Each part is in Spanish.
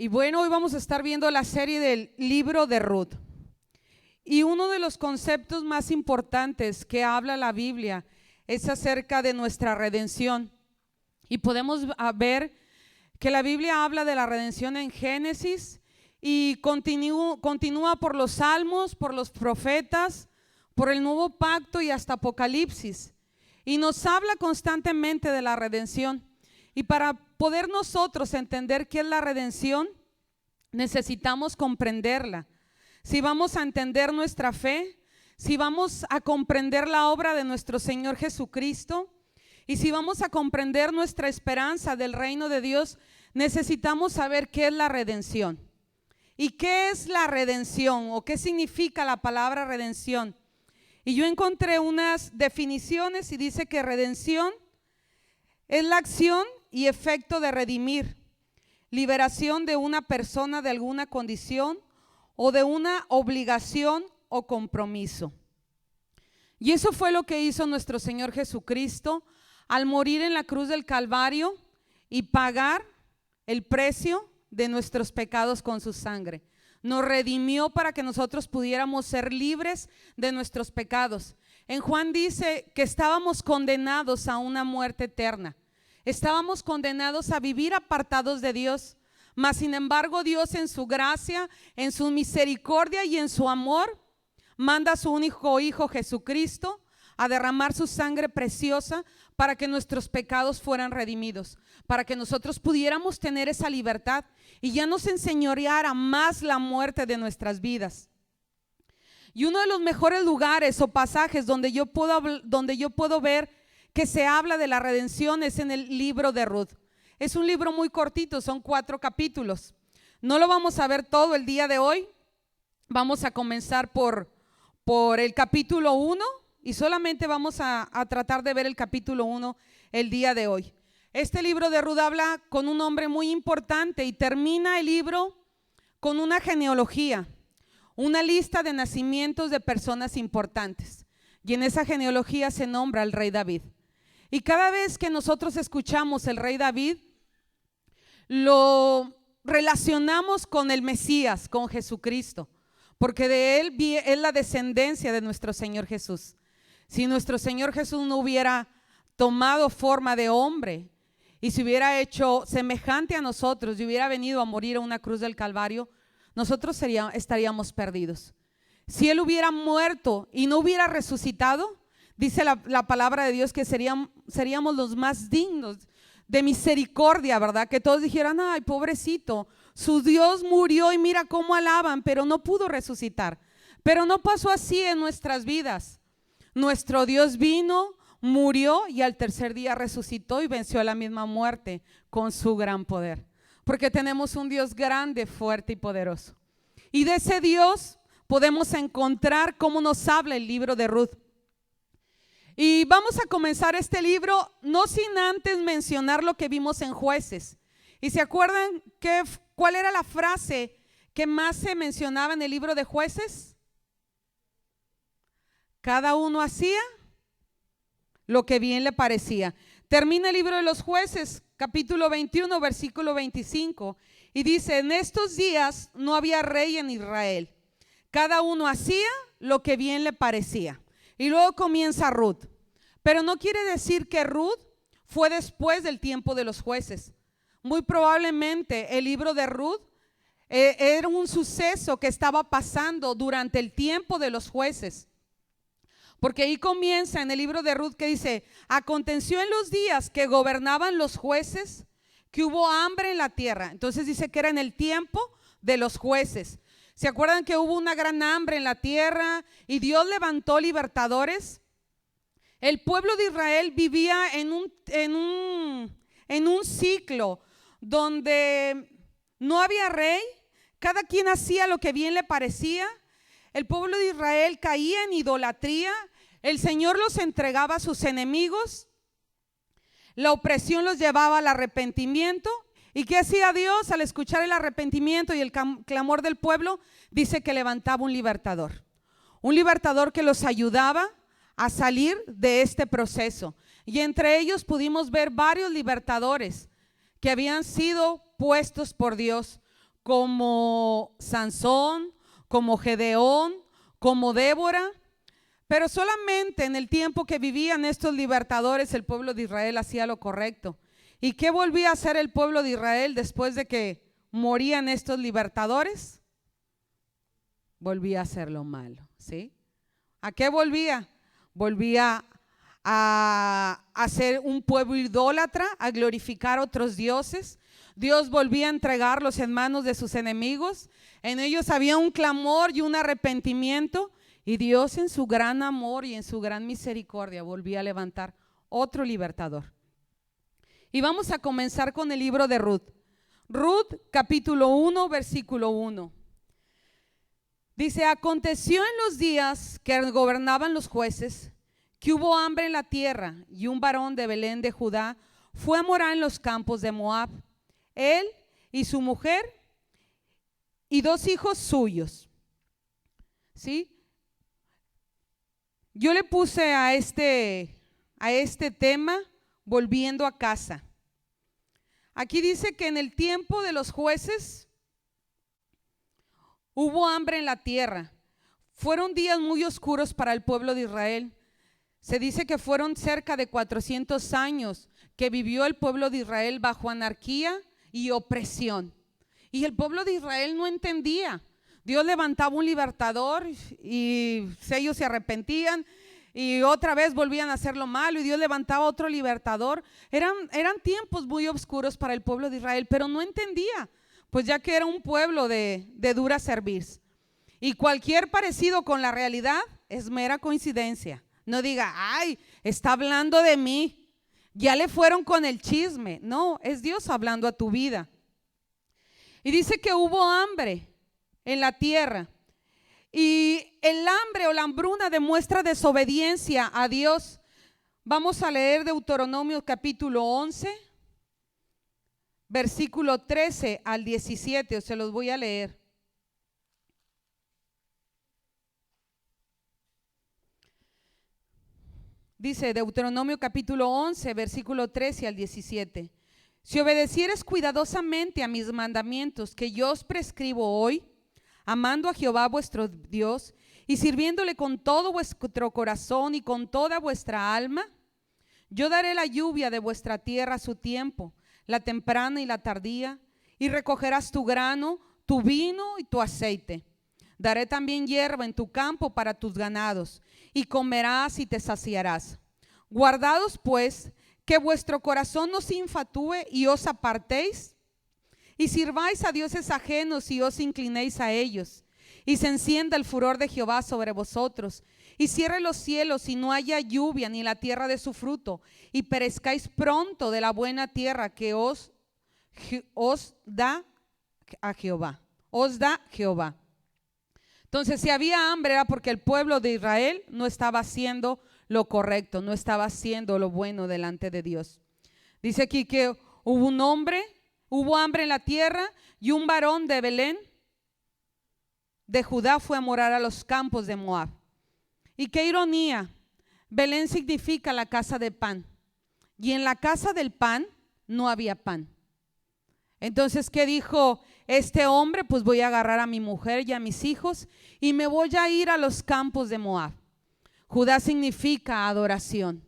Y bueno, hoy vamos a estar viendo la serie del libro de Ruth. Y uno de los conceptos más importantes que habla la Biblia es acerca de nuestra redención. Y podemos ver que la Biblia habla de la redención en Génesis y continúa por los Salmos, por los profetas, por el Nuevo Pacto y hasta Apocalipsis. Y nos habla constantemente de la redención. Y para poder nosotros entender qué es la redención, necesitamos comprenderla. Si vamos a entender nuestra fe, si vamos a comprender la obra de nuestro Señor Jesucristo y si vamos a comprender nuestra esperanza del reino de Dios, necesitamos saber qué es la redención. ¿Y qué es la redención o qué significa la palabra redención? Y yo encontré unas definiciones y dice que redención es la acción y efecto de redimir, liberación de una persona de alguna condición o de una obligación o compromiso. Y eso fue lo que hizo nuestro Señor Jesucristo al morir en la cruz del Calvario y pagar el precio de nuestros pecados con su sangre. Nos redimió para que nosotros pudiéramos ser libres de nuestros pecados. En Juan dice que estábamos condenados a una muerte eterna. Estábamos condenados a vivir apartados de Dios. Mas sin embargo, Dios en su gracia, en su misericordia y en su amor, manda a su único Hijo Jesucristo a derramar su sangre preciosa para que nuestros pecados fueran redimidos, para que nosotros pudiéramos tener esa libertad y ya no se enseñoreara más la muerte de nuestras vidas. Y uno de los mejores lugares o pasajes donde yo puedo ver que se habla de la redención es en el libro de Ruth. Es un libro muy cortito, son 4 capítulos. No lo vamos a ver todo el día de hoy. Vamos a comenzar por el capítulo 1 y solamente vamos a tratar de ver el capítulo 1 el día de hoy. Este libro de Ruth habla con un hombre muy importante y termina el libro con una genealogía, una lista de nacimientos de personas importantes. Y en esa genealogía se nombra al rey David. Y cada vez que nosotros escuchamos el rey David, lo relacionamos con el Mesías, con Jesucristo, porque de él es la descendencia de nuestro Señor Jesús. Si nuestro Señor Jesús no hubiera tomado forma de hombre y se hubiera hecho semejante a nosotros y hubiera venido a morir a una cruz del Calvario, nosotros estaríamos perdidos. Si él hubiera muerto y no hubiera resucitado, dice la palabra de Dios que seríamos los más dignos de misericordia, ¿verdad? Que todos dijeran, ay, pobrecito, su Dios murió y mira cómo alaban, pero no pudo resucitar. Pero no pasó así en nuestras vidas. Nuestro Dios vino, murió y al tercer día resucitó y venció a la misma muerte con su gran poder. Porque tenemos un Dios grande, fuerte y poderoso. Y de ese Dios podemos encontrar cómo nos habla el libro de Ruth. Y vamos a comenzar este libro no sin antes mencionar lo que vimos en Jueces. ¿Y se acuerdan cuál era la frase que más se mencionaba en el libro de Jueces? Cada uno hacía lo que bien le parecía. Termina el libro de los Jueces, capítulo 21, versículo 25, y dice: en estos días no había rey en Israel. Cada uno hacía lo que bien le parecía. Y luego comienza Ruth. Pero no quiere decir que Ruth fue después del tiempo de los jueces. Muy probablemente el libro de Ruth era un suceso que estaba pasando durante el tiempo de los jueces. Porque ahí comienza en el libro de Ruth que dice: aconteció en los días que gobernaban los jueces que hubo hambre en la tierra. Entonces dice que era en el tiempo de los jueces. ¿Se acuerdan que hubo una gran hambre en la tierra y Dios levantó libertadores? El pueblo de Israel vivía en un ciclo donde no había rey, cada quien hacía lo que bien le parecía. El pueblo de Israel caía en idolatría, el Señor los entregaba a sus enemigos, la opresión los llevaba al arrepentimiento. ¿Y qué hacía Dios al escuchar el arrepentimiento y el clamor del pueblo? Dice que levantaba un libertador que los ayudaba a salir de este proceso. Y entre ellos pudimos ver varios libertadores que habían sido puestos por Dios, como Sansón, como Gedeón, como Débora, pero solamente en el tiempo que vivían estos libertadores el pueblo de Israel hacía lo correcto. ¿Y qué volvía a hacer el pueblo de Israel después de que morían estos libertadores? Volvía a hacer lo malo, ¿sí? ¿A qué volvía? Volvía a ser un pueblo idólatra, a glorificar otros dioses. Dios volvía a entregarlos en manos de sus enemigos. En ellos había un clamor y un arrepentimiento, y Dios en su gran amor y en su gran misericordia volvía a levantar otro libertador. Y vamos a comenzar con el libro de Ruth. Ruth capítulo 1 versículo 1. Dice: aconteció en los días que gobernaban los jueces, que hubo hambre en la tierra, y un varón de Belén de Judá fue a morar en los campos de Moab, él y su mujer y 2 hijos suyos. ¿Sí? Yo le puse a este tema volviendo a casa. Aquí dice que en el tiempo de los jueces hubo hambre en la tierra. Fueron días muy oscuros para el pueblo de Israel. Se dice que fueron cerca de 400 años que vivió el pueblo de Israel bajo anarquía y opresión. Y el pueblo de Israel no entendía. Dios levantaba un libertador y ellos se arrepentían y otra vez volvían a hacer lo malo, y Dios levantaba otro libertador. Eran tiempos muy oscuros para el pueblo de Israel, pero no entendía, pues ya que era un pueblo de dura cerviz. Y cualquier parecido con la realidad es mera coincidencia. No diga, ay, está hablando de mí, ya le fueron con el chisme. No, es Dios hablando a tu vida. Y dice que hubo hambre en la tierra, y el hambre o la hambruna demuestra desobediencia a Dios. Vamos a leer Deuteronomio capítulo 11 versículo 13 al 17, se los voy a leer. Dice Deuteronomio capítulo 11 versículo 13 al 17: si obedecieres cuidadosamente a mis mandamientos que yo os prescribo hoy, amando a Jehová vuestro Dios y sirviéndole con todo vuestro corazón y con toda vuestra alma, yo daré la lluvia de vuestra tierra a su tiempo, la temprana y la tardía, y recogerás tu grano, tu vino y tu aceite. Daré también hierba en tu campo para tus ganados, y comerás y te saciarás. Guardaos pues que vuestro corazón no se infatúe y os apartéis, y sirváis a dioses ajenos y os inclinéis a ellos, y se encienda el furor de Jehová sobre vosotros, y cierre los cielos y no haya lluvia ni la tierra de su fruto, y perezcáis pronto de la buena tierra que os da Jehová. Entonces, si había hambre era porque el pueblo de Israel no estaba haciendo lo correcto, no estaba haciendo lo bueno delante de Dios. Dice aquí que hubo hambre en la tierra, y un varón de Belén de Judá fue a morar a los campos de Moab. Y qué ironía, Belén significa la casa de pan, y en la casa del pan no había pan. Entonces, ¿qué dijo este hombre? Pues voy a agarrar a mi mujer y a mis hijos y me voy a ir a los campos de Moab. Judá significa adoración.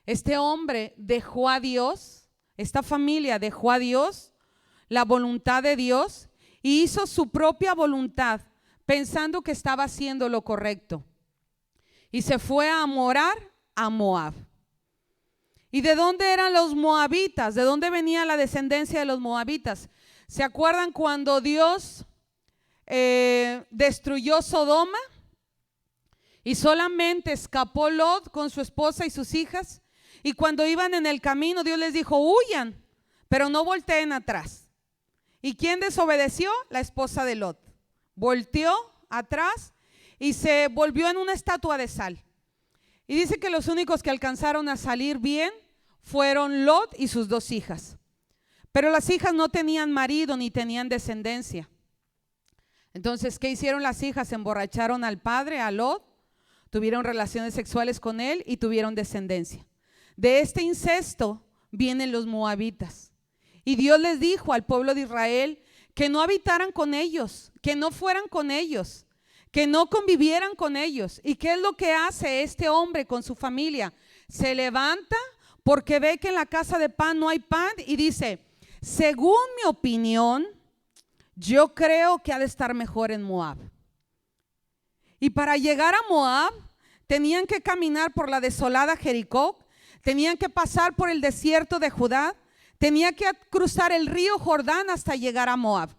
Este hombre dejó a Dios, esta familia dejó a Dios, la voluntad de Dios, y hizo su propia voluntad pensando que estaba haciendo lo correcto. Y se fue a morar a Moab. ¿Y de dónde eran los moabitas? ¿De dónde venía la descendencia de los moabitas? ¿Se acuerdan cuando Dios destruyó Sodoma y solamente escapó Lot con su esposa y sus hijas? Y cuando iban en el camino, Dios les dijo, huyan, pero no volteen atrás. ¿Y quién desobedeció? La esposa de Lot. Volteó atrás y se volvió en una estatua de sal. Y dice que los únicos que alcanzaron a salir bien fueron Lot y sus 2 hijas. Pero las hijas no tenían marido ni tenían descendencia. Entonces, ¿qué hicieron las hijas? Emborracharon al padre, a Lot, tuvieron relaciones sexuales con él y tuvieron descendencia. De este incesto vienen los moabitas. Y Dios les dijo al pueblo de Israel que no habitaran con ellos, que no fueran con ellos, que no convivieran con ellos. ¿Y qué es lo que hace este hombre con su familia? Se levanta porque ve que en la casa de pan no hay pan y dice: según mi opinión, yo creo que ha de estar mejor en Moab. Y para llegar a Moab tenían que caminar por la desolada Jericó, tenían que pasar por el desierto de Judá, tenían que cruzar el río Jordán hasta llegar a Moab.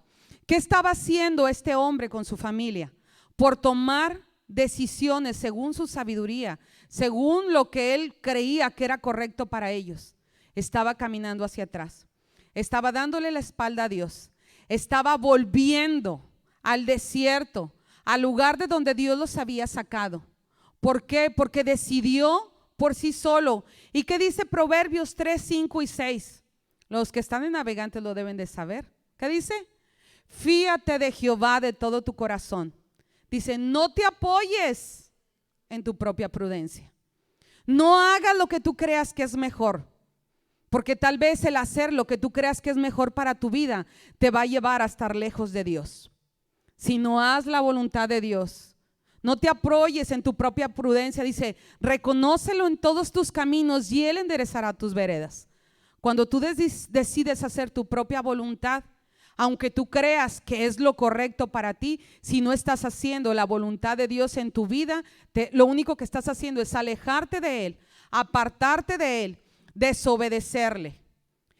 ¿Qué estaba haciendo este hombre con su familia? Por tomar decisiones según su sabiduría, según lo que él creía que era correcto para ellos. Estaba caminando hacia atrás, estaba dándole la espalda a Dios, estaba volviendo al desierto, al lugar de donde Dios los había sacado. ¿Por qué? Porque decidió por sí solo. ¿Y qué dice Proverbios 3, 5 y 6? Los que están en Navegantes lo deben de saber. ¿Qué dice? Fíate de Jehová de todo tu corazón. Dice: no te apoyes en tu propia prudencia. No hagas lo que tú creas que es mejor, porque tal vez el hacer lo que tú creas que es mejor para tu vida te va a llevar a estar lejos de Dios. Si no haz la voluntad de Dios, no te apoyes en tu propia prudencia. Dice: reconócelo en todos tus caminos y Él enderezará tus veredas. Cuando tú decides hacer tu propia voluntad, aunque tú creas que es lo correcto para ti, si no estás haciendo la voluntad de Dios en tu vida, lo único que estás haciendo es alejarte de Él, apartarte de Él, desobedecerle.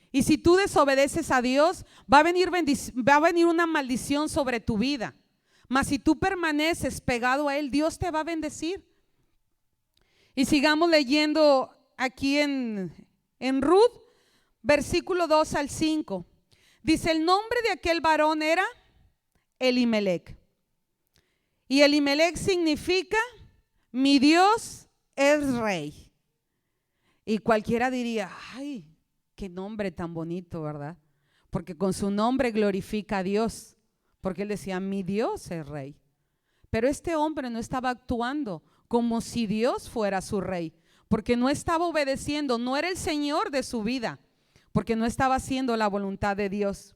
Y si tú desobedeces a Dios, va a venir una maldición sobre tu vida. Mas si tú permaneces pegado a Él, Dios te va a bendecir. Y sigamos leyendo aquí en Ruth, versículo 2 al 5. Dice: el nombre de aquel varón era Elimelec. Y Elimelec significa: mi Dios es rey. Y cualquiera diría: ay, qué nombre tan bonito, ¿verdad? Porque con su nombre glorifica a Dios. Porque él decía: mi Dios es rey. Pero este hombre no estaba actuando como si Dios fuera su rey, porque no estaba obedeciendo, no era el Señor de su vida, porque no estaba haciendo la voluntad de Dios.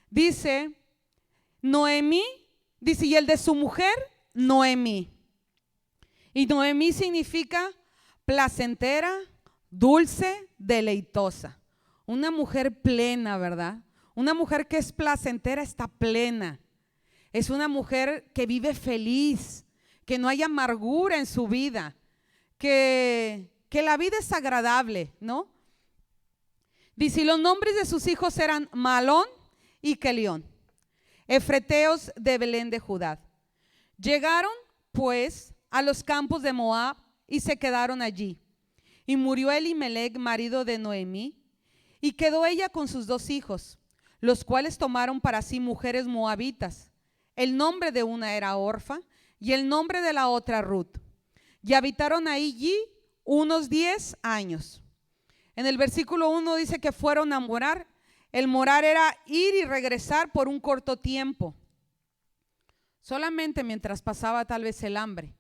Dice Noemí, dice: y el de su mujer, Noemí. Y Noemí significa placentera, dulce, deleitosa. Una mujer plena, ¿verdad? Una mujer que es placentera está plena. Es una mujer que vive feliz, que no hay amargura en su vida, que la vida es agradable, ¿no? Dice: y los nombres de sus hijos eran Malón y Kelión, efreteos de Belén de Judá. Llegaron pues a los campos de Moab y se quedaron allí. Y murió Elimelec, marido de Noemí, y quedó ella con sus 2 hijos, los cuales tomaron para sí mujeres moabitas. El nombre de una era Orfa y el nombre de la otra Ruth. Y habitaron allí unos 10 años. En el versículo 1 dice que fueron a morar. El morar era ir y regresar por un corto tiempo, solamente mientras pasaba tal vez el hambre.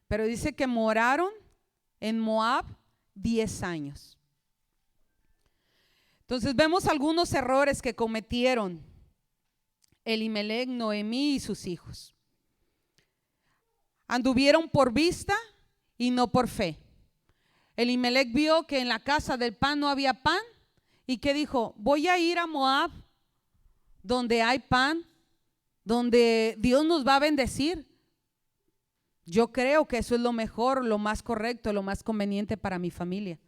Pero dice que moraron en Moab 10 años. Entonces vemos algunos errores que cometieron Elimelec, Noemí y sus hijos. Anduvieron por vista y no por fe. Elimelec vio que en la casa del pan no había pan y que dijo: voy a ir a Moab donde hay pan, donde Dios nos va a bendecir. Yo creo que eso es lo mejor, lo más correcto, lo más conveniente para mi familia.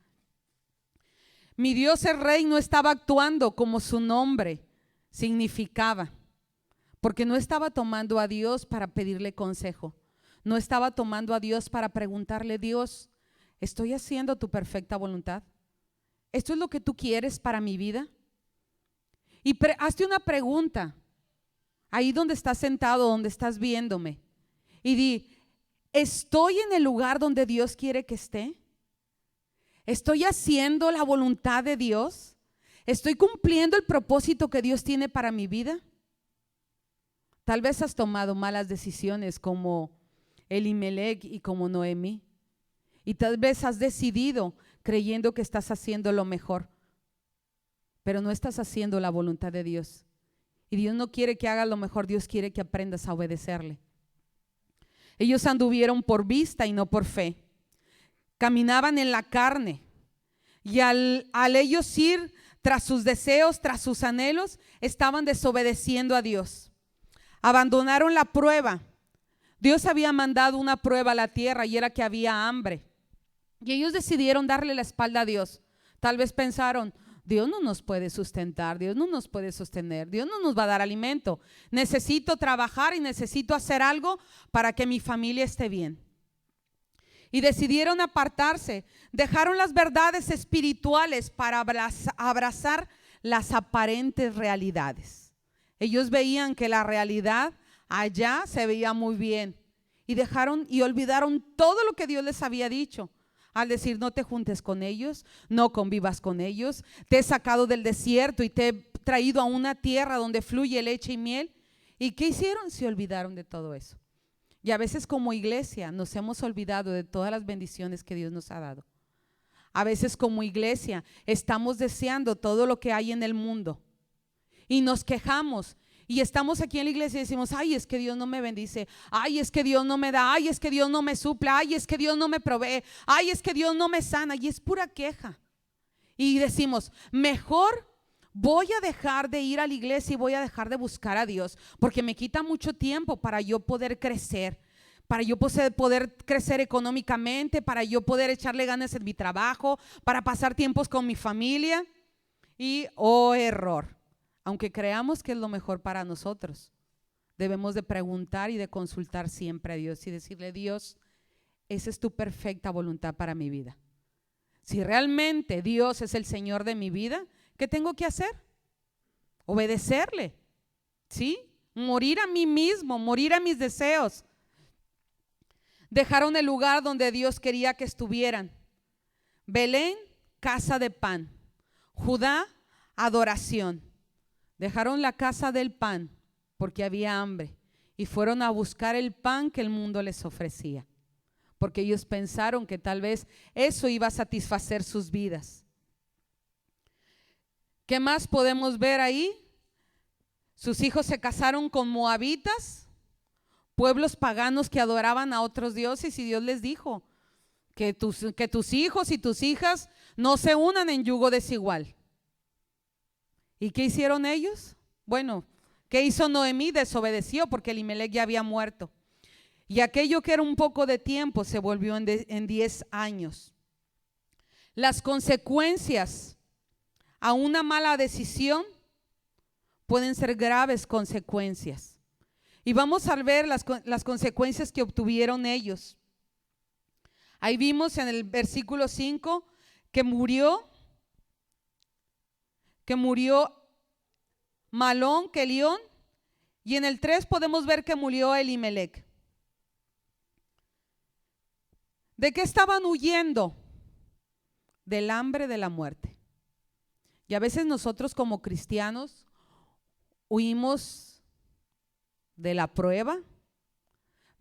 Mi Dios el rey no estaba actuando como su nombre significaba, porque no estaba tomando a Dios para pedirle consejo. No estaba tomando a Dios para preguntarle: Dios, ¿estoy haciendo tu perfecta voluntad? ¿Esto es lo que tú quieres para mi vida? Y hazte una pregunta ahí donde estás sentado, donde estás viéndome, y di: ¿estoy en el lugar donde Dios quiere que esté? ¿Estoy haciendo la voluntad de Dios? ¿Estoy cumpliendo el propósito que Dios tiene para mi vida? Tal vez has tomado malas decisiones como Elimelec y como Noemí, y tal vez has decidido creyendo que estás haciendo lo mejor, pero no estás haciendo la voluntad de Dios. Y Dios no quiere que hagas lo mejor, Dios quiere que aprendas a obedecerle. Ellos anduvieron por vista y no por fe. Caminaban en la carne. Y al ellos ir tras sus deseos, tras sus anhelos, estaban desobedeciendo a Dios. Abandonaron la prueba. Dios había mandado una prueba a la tierra y era que había hambre. Y ellos decidieron darle la espalda a Dios. Tal vez pensaron, Dios no nos puede sustentar, Dios no nos puede sostener, Dios no nos va a dar alimento. Necesito trabajar y necesito hacer algo para que mi familia esté bien. Y decidieron apartarse, dejaron las verdades espirituales para abrazar las aparentes realidades. Ellos veían que la realidad allá se veía muy bien y dejaron y olvidaron todo lo que Dios les había dicho. Al decir, no te juntes con ellos, no convivas con ellos, te he sacado del desierto y te he traído a una tierra donde fluye leche y miel. ¿Y qué hicieron? Se olvidaron de todo eso. Y a veces como iglesia nos hemos olvidado de todas las bendiciones que Dios nos ha dado. A veces como iglesia estamos deseando todo lo que hay en el mundo y nos quejamos. Y estamos aquí en la iglesia y decimos, ay, es que Dios no me bendice, ay, es que Dios no me da, ay, es que Dios no me suple, ay, es que Dios no me provee, ay, es que Dios no me sana. Y es pura queja. Y decimos, mejor voy a dejar de ir a la iglesia y voy a dejar de buscar a Dios, porque me quita mucho tiempo para yo poder crecer, para yo poder crecer económicamente, para yo poder echarle ganas en mi trabajo, para pasar tiempos con mi familia. Y error. Aunque creamos que es lo mejor para nosotros, debemos de preguntar y de consultar siempre a Dios y decirle, Dios, esa es tu perfecta voluntad para mi vida. Si realmente Dios es el Señor de mi vida, ¿qué tengo que hacer? Obedecerle, ¿sí? Morir a mí mismo, morir a mis deseos. Dejaron el lugar donde Dios quería que estuvieran. Belén, casa de pan. Judá, adoración. Dejaron la casa del pan porque había hambre y fueron a buscar el pan que el mundo les ofrecía, porque ellos pensaron que tal vez eso iba a satisfacer sus vidas. ¿Qué más podemos ver ahí? Sus hijos se casaron con moabitas, pueblos paganos que adoraban a otros dioses, y Dios les dijo que tus hijos y tus hijas no se unan en yugo desigual. ¿Y qué hicieron ellos? Bueno, ¿qué hizo Noemí? Desobedeció porque Elimelec ya había muerto. Y aquello que era un poco de tiempo se volvió en 10 años. Las consecuencias a una mala decisión pueden ser graves consecuencias. Y vamos a ver las consecuencias que obtuvieron ellos. Ahí vimos en el versículo 5 que murió Malón, Kelión, y en el 3 podemos ver que murió Elimelec. ¿De qué estaban huyendo? Del hambre de la muerte. Y a veces nosotros como cristianos huimos de la prueba,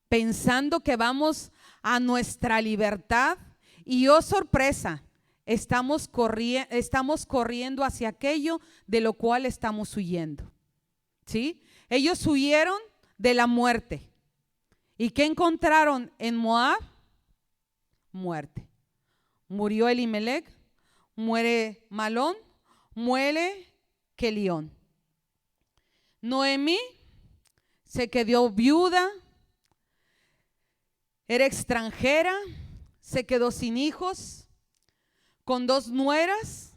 pensando que vamos a nuestra libertad, y oh sorpresa, estamos corriendo hacia aquello de lo cual estamos huyendo. ¿Sí? Ellos huyeron de la muerte. ¿Y qué encontraron en Moab? Muerte. Murió Elimelec, muere Malón, muere Kelión. Noemí se quedó viuda, era extranjera, se quedó sin hijos, con 2 nueras,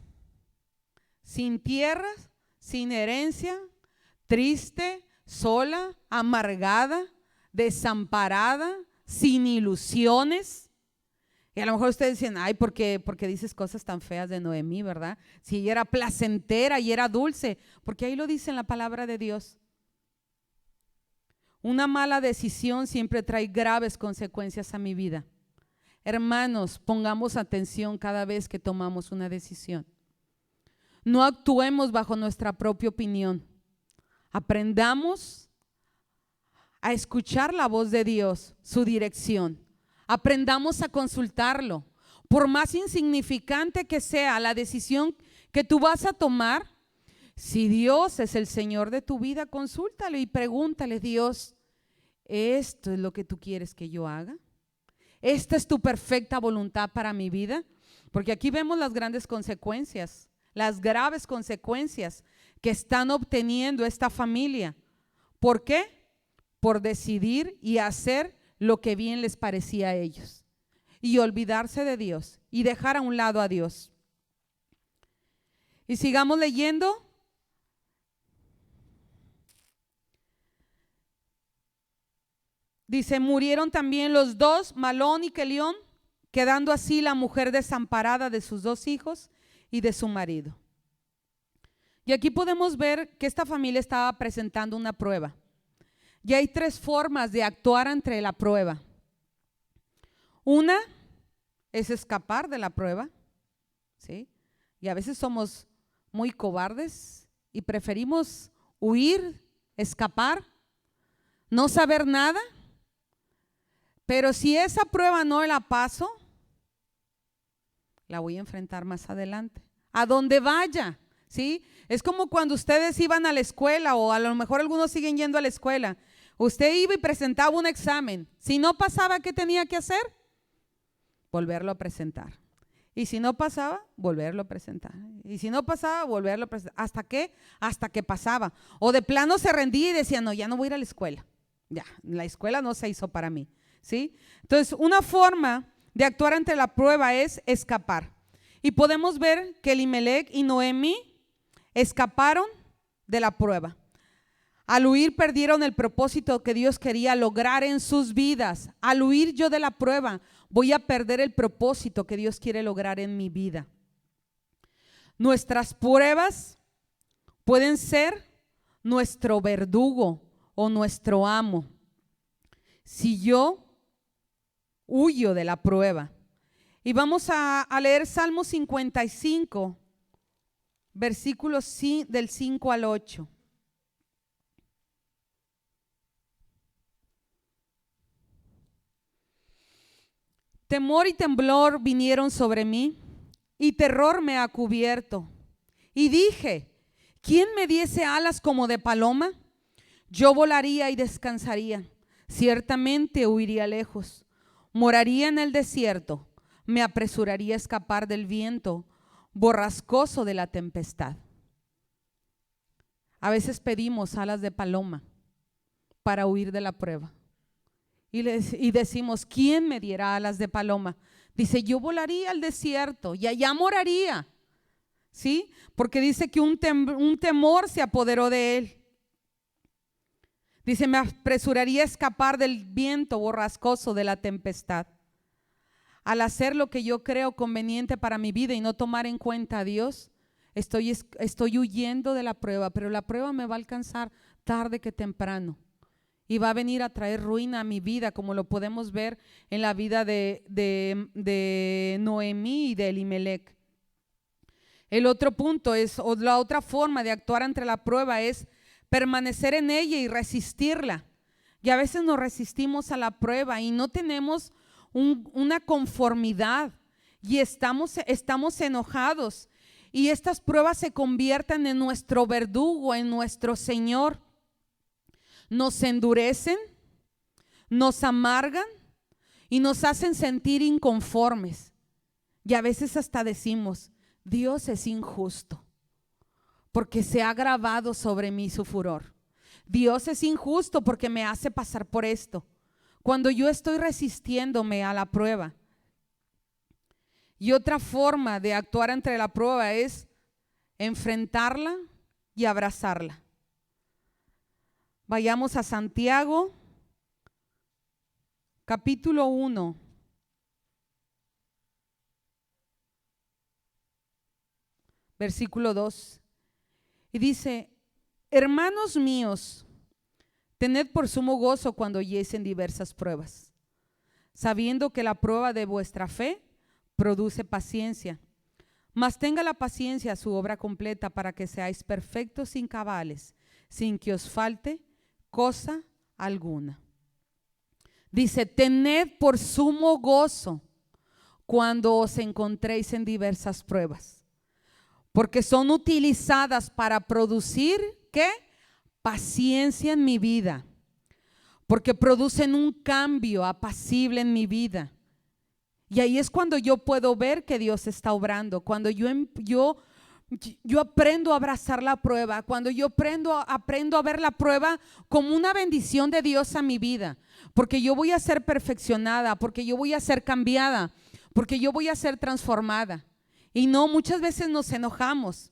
sin tierra, sin herencia, triste, sola, amargada, desamparada, sin ilusiones. Y a lo mejor ustedes dicen, ay, ¿por qué dices cosas tan feas de Noemí, verdad? Si ella era placentera y era dulce, porque ahí lo dice en la palabra de Dios. Una mala decisión siempre trae graves consecuencias a mi vida. Hermanos, pongamos atención cada vez que tomamos una decisión. No actuemos bajo nuestra propia opinión. Aprendamos a escuchar la voz de Dios, su dirección. Aprendamos a consultarlo. Por más insignificante que sea la decisión que tú vas a tomar, Si Dios es el Señor de tu vida, consúltale y pregúntale: Dios, ¿esto es lo que tú quieres que yo haga? ¿Esta es tu perfecta voluntad para mi vida? Porque aquí vemos las grandes consecuencias, las graves consecuencias que están obteniendo esta familia. ¿Por qué? Por decidir y hacer lo que bien les parecía a ellos y olvidarse de Dios y dejar a un lado a Dios. Y sigamos leyendo. Dice: murieron también los dos, Malón y Quelión, quedando así la mujer desamparada de sus dos hijos y de su marido. Y aquí podemos ver que esta familia estaba presentando una prueba. Y hay tres formas de actuar ante la prueba. Una es escapar de la prueba, ¿sí? Y a veces somos muy cobardes y preferimos huir, escapar, no saber nada. Pero si esa prueba no la paso, la voy a enfrentar más adelante, a donde vaya, ¿sí? Es como cuando ustedes iban a la escuela, o a lo mejor algunos siguen yendo a la escuela. Usted iba y presentaba un examen. Si no pasaba, ¿qué tenía que hacer? Volverlo a presentar. Y si no pasaba, volverlo a presentar. Y si no pasaba, volverlo a presentar. ¿Hasta qué? Hasta que pasaba. O de plano se rendía y decía: no, ya no voy a ir a la escuela. Ya, la escuela no se hizo para mí, ¿sí? Entonces, una forma de actuar ante la prueba es escapar. Y podemos ver que Elimelec y Noemí escaparon de la prueba. Al huir perdieron el propósito que Dios quería lograr en sus vidas. Al huir yo de la prueba, voy a perder el propósito que Dios quiere lograr en mi vida. Nuestras pruebas pueden ser nuestro verdugo o nuestro amo. Si yo huyo de la prueba. Y vamos a leer Salmo 55, versículos del 5 al 8. Temor y temblor vinieron sobre mí, y terror me ha cubierto. Y dije: ¿quién me diese alas como de paloma? Yo volaría y descansaría. Ciertamente huiría lejos. Moraría en el desierto. Me apresuraría a escapar del viento borrascoso de la tempestad. A veces pedimos alas de paloma para huir de la prueba. Y decimos: ¿quién me diera alas de paloma? Dice: yo volaría al desierto y allá moraría, ¿sí? Porque dice que un temor se apoderó de él. Dice: me apresuraría a escapar del viento borrascoso de la tempestad. Al hacer lo que yo creo conveniente para mi vida y no tomar en cuenta a Dios, estoy huyendo de la prueba, pero la prueba me va a alcanzar tarde que temprano. Y va a venir a traer ruina a mi vida, como lo podemos ver en la vida de Noemí y de Elimelec. El otro punto es, o la otra forma de actuar ante la prueba es permanecer en ella y resistirla. Y a veces nos resistimos a la prueba y no tenemos una conformidad y estamos enojados. Y estas pruebas se convierten en nuestro verdugo, en nuestro Señor. Nos endurecen, nos amargan y nos hacen sentir inconformes. Y a veces hasta decimos: Dios es injusto porque se ha grabado sobre mí su furor. Dios es injusto porque me hace pasar por esto, cuando yo estoy resistiéndome a la prueba. Y otra forma de actuar ante la prueba es enfrentarla y abrazarla. Vayamos a Santiago, capítulo 1. Versículo 2. Y dice: hermanos míos, tened por sumo gozo cuando oyesen diversas pruebas, sabiendo que la prueba de vuestra fe produce paciencia. Mas tenga la paciencia su obra completa, para que seáis perfectos sin cabales, sin que os falte cosa alguna. Dice: tened por sumo gozo cuando os encontréis en diversas pruebas. porque son utilizadas para producir, ¿qué? Paciencia en mi vida, porque producen un cambio apacible en mi vida. Y ahí es cuando yo puedo ver que Dios está obrando, cuando yo aprendo a abrazar la prueba, cuando yo aprendo a ver la prueba como una bendición de Dios a mi vida, porque yo voy a ser perfeccionada, porque yo voy a ser cambiada, porque yo voy a ser transformada. Y no, muchas veces nos enojamos,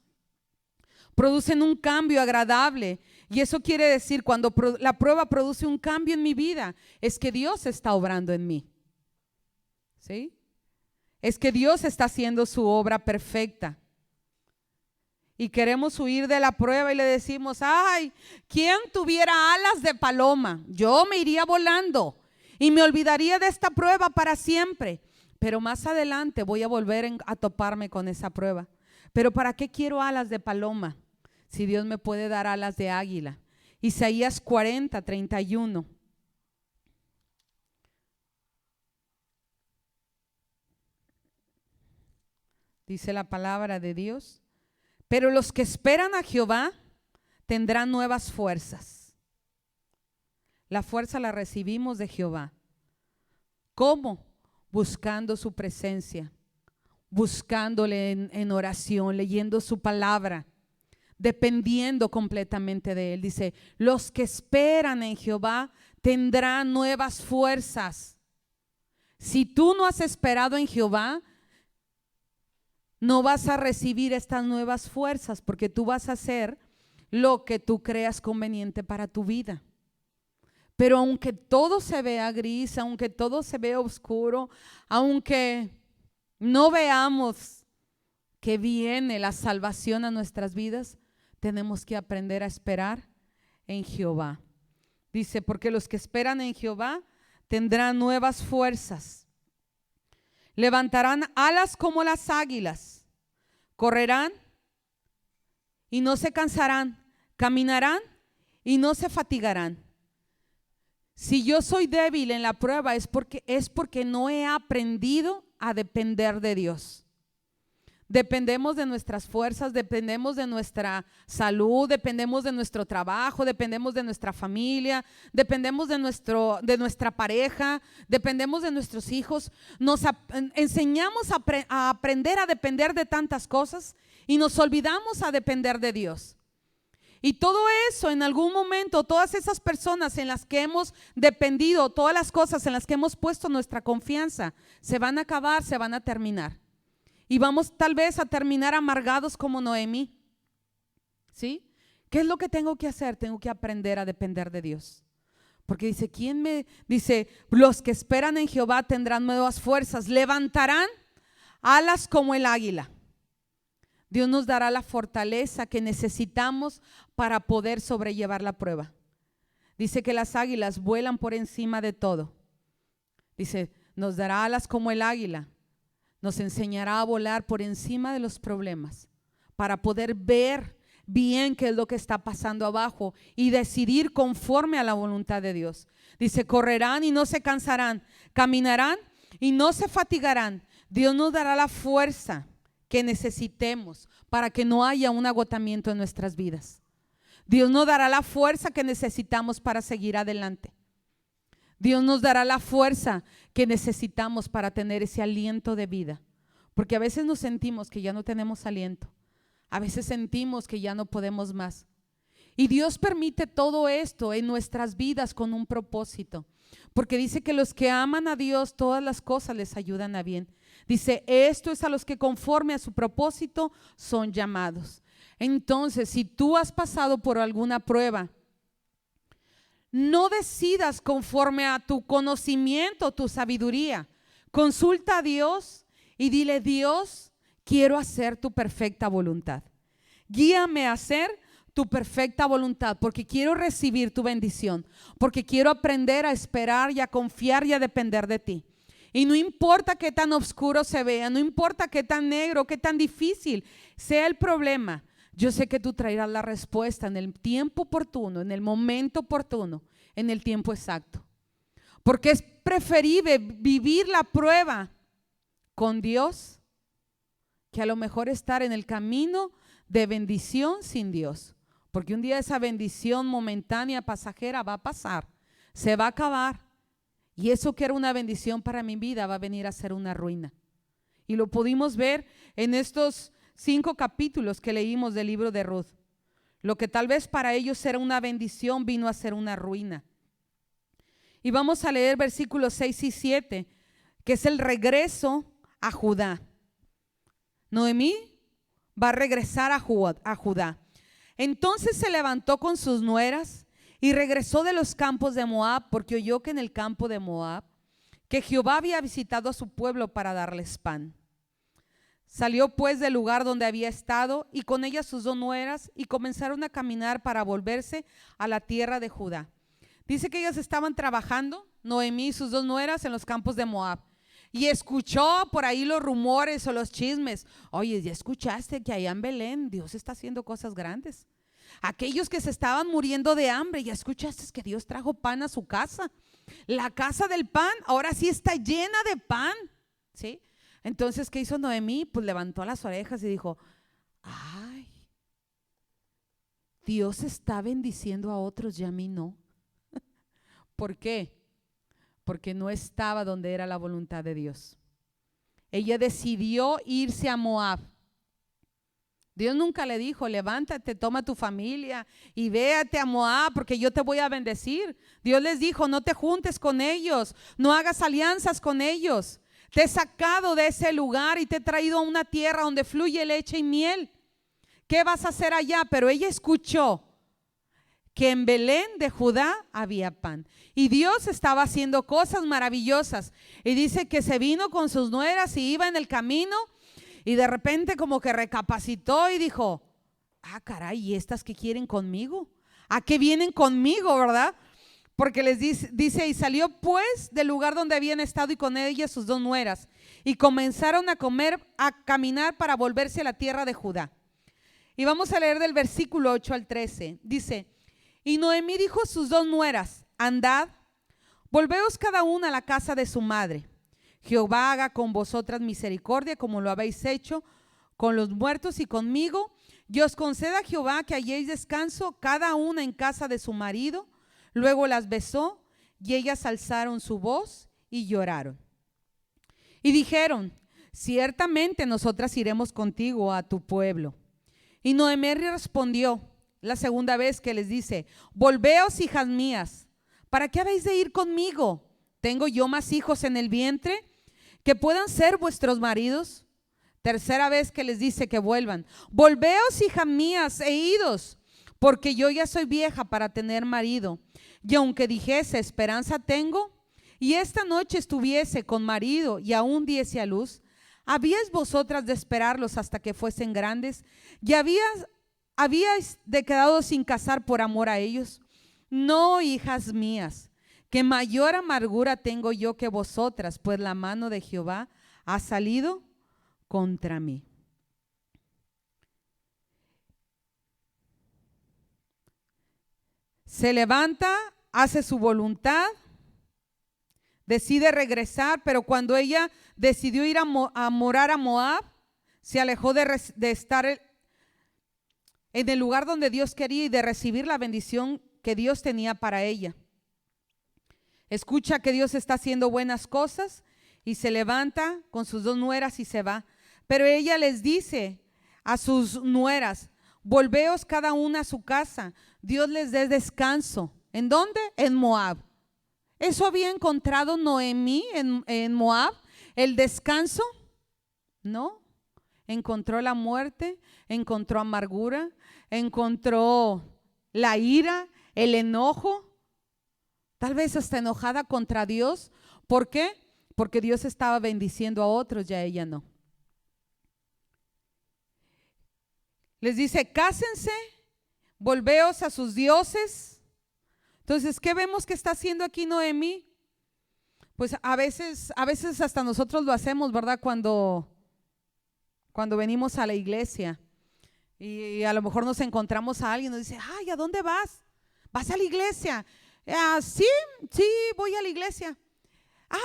producen un cambio agradable. Y eso quiere decir, cuando la prueba produce un cambio en mi vida, es que Dios está obrando en mí. ¿Sí? Es que Dios está haciendo su obra perfecta. Y queremos huir de la prueba y le decimos: ay, ¿quién tuviera alas de paloma? Yo me iría volando y me olvidaría de esta prueba para siempre. Pero más adelante voy a volver a toparme con esa prueba. Pero ¿para qué quiero alas de paloma si Dios me puede dar alas de águila? Isaías 40:31. Dice la palabra de Dios: pero los que esperan a Jehová tendrán nuevas fuerzas. La fuerza la recibimos de Jehová. ¿Cómo? Buscando su presencia, buscándole en oración, leyendo su palabra, dependiendo completamente de Él. Dice: los que esperan en Jehová tendrán nuevas fuerzas. Si tú no has esperado en Jehová, no vas a recibir estas nuevas fuerzas, porque tú vas a hacer lo que tú creas conveniente para tu vida. Pero aunque todo se vea gris, aunque todo se vea oscuro, aunque no veamos que viene la salvación a nuestras vidas, tenemos que aprender a esperar en Jehová. Dice: porque los que esperan en Jehová tendrán nuevas fuerzas. Levantarán alas como las águilas, correrán y no se cansarán, caminarán y no se fatigarán. Si yo soy débil en la prueba es porque no he aprendido a depender de Dios. Dependemos de nuestras fuerzas, dependemos de nuestra salud, dependemos de nuestro trabajo, dependemos de nuestra familia, dependemos de nuestra pareja, dependemos de nuestros hijos. Nos enseñamos a aprender a depender de tantas cosas y nos olvidamos a depender de Dios. Y todo eso en algún momento, todas esas personas en las que hemos dependido, todas las cosas en las que hemos puesto nuestra confianza, se van a acabar, se van a terminar. Y vamos tal vez a terminar amargados como Noemí. ¿Sí? ¿Qué es lo que tengo que hacer? Tengo que aprender a depender de Dios. Porque dice, los que esperan en Jehová tendrán nuevas fuerzas, levantarán alas como el águila. Dios nos dará la fortaleza que necesitamos para poder sobrellevar la prueba. Dice que las águilas vuelan por encima de todo. Dice, nos dará alas como el águila. Nos enseñará a volar por encima de los problemas para poder ver bien qué es lo que está pasando abajo y decidir conforme a la voluntad de Dios. Dice, correrán y no se cansarán, caminarán y no se fatigarán. Dios nos dará la fuerza que necesitemos para que no haya un agotamiento en nuestras vidas. Dios nos dará la fuerza que necesitamos para seguir adelante. Dios nos dará la fuerza que necesitamos para tener ese aliento de vida. Porque a veces nos sentimos que ya no tenemos aliento. A veces sentimos que ya no podemos más. Y Dios permite todo esto en nuestras vidas con un propósito. Porque dice que los que aman a Dios, todas las cosas les ayudan a bien. Dice, esto es a los que conforme a su propósito son llamados. Entonces, si tú has pasado por alguna prueba, no decidas conforme a tu conocimiento, tu sabiduría. Consulta a Dios y dile, Dios, quiero hacer tu perfecta voluntad. Guíame a hacer tu perfecta voluntad, porque quiero recibir tu bendición, porque quiero aprender a esperar y a confiar y a depender de ti. Y no importa qué tan oscuro se vea, no importa qué tan negro, qué tan difícil sea el problema, yo sé que tú traerás la respuesta en el tiempo oportuno, en el momento oportuno, en el tiempo exacto. Porque es preferible vivir la prueba con Dios que a lo mejor estar en el camino de bendición sin Dios. Porque un día esa bendición momentánea, pasajera, va a pasar, se va a acabar. Y eso que era una bendición para mi vida va a venir a ser una ruina. Y lo pudimos ver en estos 5 capítulos que leímos del libro de Ruth. Lo que tal vez para ellos era una bendición vino a ser una ruina. Y vamos a leer versículos 6 y 7, que es el regreso a Judá. Noemí va a regresar a Judá. Entonces se levantó con sus nueras y regresó de los campos de Moab, porque oyó que en el campo de Moab, que Jehová había visitado a su pueblo para darles pan. Salió pues del lugar donde había estado y con ella sus 2 nueras y comenzaron a caminar para volverse a la tierra de Judá. Dice que ellas estaban trabajando, Noemí y sus 2 nueras, en los campos de Moab. Y escuchó por ahí los rumores o los chismes. Oye, ¿ya escuchaste que allá en Belén Dios está haciendo cosas grandes? Aquellos que se estaban muriendo de hambre, ¿ya escuchaste que Dios trajo pan a su casa? La casa del pan ahora sí está llena de pan, ¿sí? Entonces, ¿qué hizo Noemí? Pues levantó las orejas y dijo, ay, Dios está bendiciendo a otros y a mí no. ¿Por qué? Porque no estaba donde era la voluntad de Dios. Ella decidió irse a Moab. Dios nunca le dijo, levántate, toma tu familia y véate a Moab porque yo te voy a bendecir. Dios les dijo, no te juntes con ellos, no hagas alianzas con ellos. Te he sacado de ese lugar y te he traído a una tierra donde fluye leche y miel. ¿Qué vas a hacer allá? Pero ella escuchó que en Belén de Judá había pan. Y Dios estaba haciendo cosas maravillosas. Y dice que se vino con sus nueras y iba en el camino y de repente como que recapacitó y dijo, ah, caray, ¿y estas qué quieren conmigo? ¿A qué vienen conmigo, verdad? Porque les dice, y salió pues del lugar donde habían estado y con ellas sus 2 nueras. Y comenzaron a caminar para volverse a la tierra de Judá. Y vamos a leer del versículo 8 al 13. Dice, y Noemí dijo a sus 2 nueras, andad, volveos cada una a la casa de su madre. Jehová haga con vosotras misericordia como lo habéis hecho con los muertos y conmigo. Y os conceda Jehová que halléis descanso cada una en casa de su marido. Luego las besó y ellas alzaron su voz y lloraron. Y dijeron, ciertamente nosotras iremos contigo a tu pueblo. Y Noemí respondió la segunda vez que les dice, volveos, hijas mías, ¿para qué habéis de ir conmigo? ¿Tengo yo más hijos en el vientre que puedan ser vuestros maridos? Tercera vez que les dice que vuelvan, volveos, hijas mías, e idos, porque yo ya soy vieja para tener marido. Y aunque dijese, esperanza tengo, y esta noche estuviese con marido y aún diese a luz, ¿habíais vosotras de esperarlos hasta que fuesen grandes? ¿Y habíais de quedado sin casar por amor a ellos? No, hijas mías, que mayor amargura tengo yo que vosotras, pues la mano de Jehová ha salido contra mí. Se levanta, hace su voluntad, decide regresar, pero cuando ella decidió ir a morar a Moab, se alejó de estar en el lugar donde Dios quería y de recibir la bendición que Dios tenía para ella. Escucha que Dios está haciendo buenas cosas y se levanta con sus 2 nueras y se va. Pero ella les dice a sus nueras, volveos cada una a su casa, Dios les dé descanso. ¿En dónde? En Moab. ¿Eso había encontrado Noemí en Moab? ¿El descanso? No. Encontró la muerte, encontró amargura, encontró la ira, el enojo, tal vez hasta enojada contra Dios. ¿Por qué? Porque Dios estaba bendiciendo a otros y a ella no. Les dice, cásense, volveos a sus dioses. Entonces, ¿qué vemos que está haciendo aquí Noemí? Pues a veces hasta nosotros lo hacemos, ¿verdad? Cuando venimos a la iglesia y a lo mejor nos encontramos a alguien y nos dice, ay, ¿a dónde vas? ¿Vas a la iglesia? Sí, voy a la iglesia.